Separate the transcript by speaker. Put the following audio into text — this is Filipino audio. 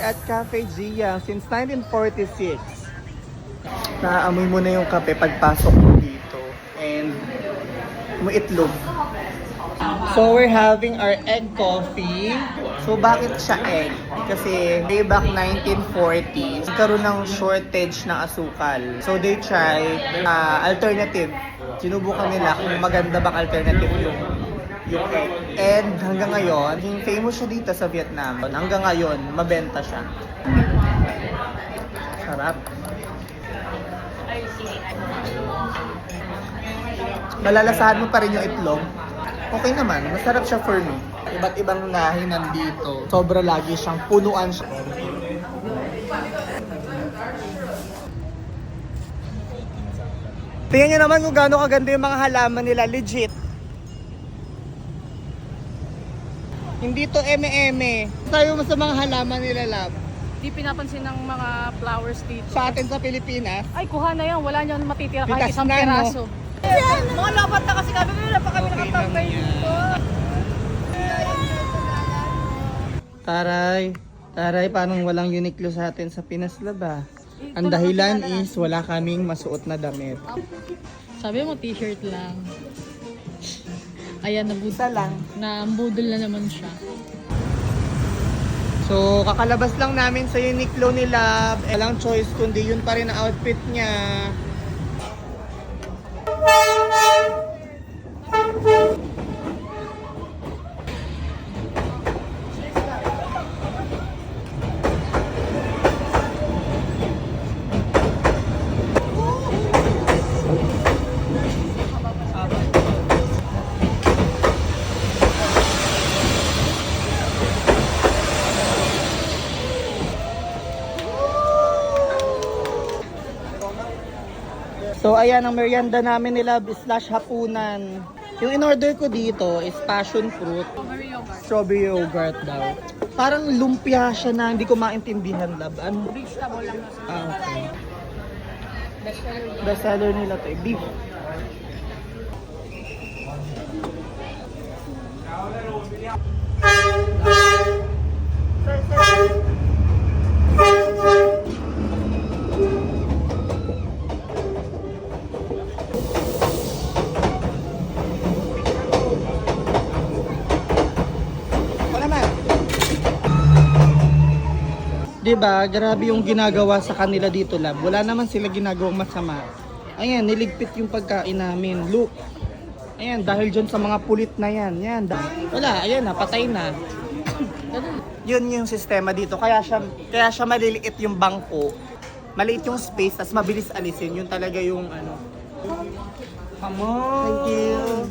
Speaker 1: at Cafe Gia since 1946. Naamoy mo na yung kape pagpasok mo dito. And may itlog. So we're having our egg coffee. So bakit siya egg? Kasi way back 1940s, nagkaroon ng shortage ng asukal. So they try alternative. Sinubukan nila kung maganda bang alternative yung egg. And hanggang ngayon, yung famous siya dito sa Vietnam. Hanggang ngayon, mabenta siya. Sarap. Malalasahan mo pa rin yung itlog. Okay naman, masarap siya for me. Iba't ibang lahi nandito. Sobra lagi siyang punuan siya. Tingnan nyo naman kung gaano kaganda yung mga halaman nila. Legit. Hindi to eme-eme. Tayo mo sa mga halaman nila, love.
Speaker 2: Di pinapansin ng mga flowers dito.
Speaker 1: Sa atin sa Pilipinas.
Speaker 2: Ay, kuha na yan. Wala niyan matitira kahit
Speaker 1: Bitas
Speaker 2: isang
Speaker 1: na, no?
Speaker 2: peraso. Mga lapat na kasi kami. Wala pa kami nakatambay dito.
Speaker 1: Taray, parang walang Uniqlo sa atin sa Pinas, laba. Ang dahilan is wala kaming masuot na damit.
Speaker 2: Sabi mo, t-shirt lang. Ayan,
Speaker 1: Isa lang.
Speaker 2: nambudol na naman siya.
Speaker 1: So, kakalabas lang namin sa Uniqlo nila. Walang choice kundi yun pa rin ang outfit niya. So ayan, ang merienda namin nila slash hapunan. Yung in-order ko dito is passion fruit, strawberry yogurt daw. Parang lumpia siya na hindi ko maintindihan, lab. Ano?
Speaker 2: Vegetable lang.
Speaker 1: Okay. Best seller nila to, beef. Diba, grabe yung ginagawa sa kanila dito, lab. Wala naman sila ginagawang masama. Ayan, niligpit yung pagkain namin. Look. Ayan, dahil dyan sa mga pulit na yan. Yan. Wala, ayan na, patay na. Yun yung sistema dito. Kaya siya maliliit yung bangko. Maliit yung space, tas mabilis alisin. Yun talaga yung ano. Come on. Thank you.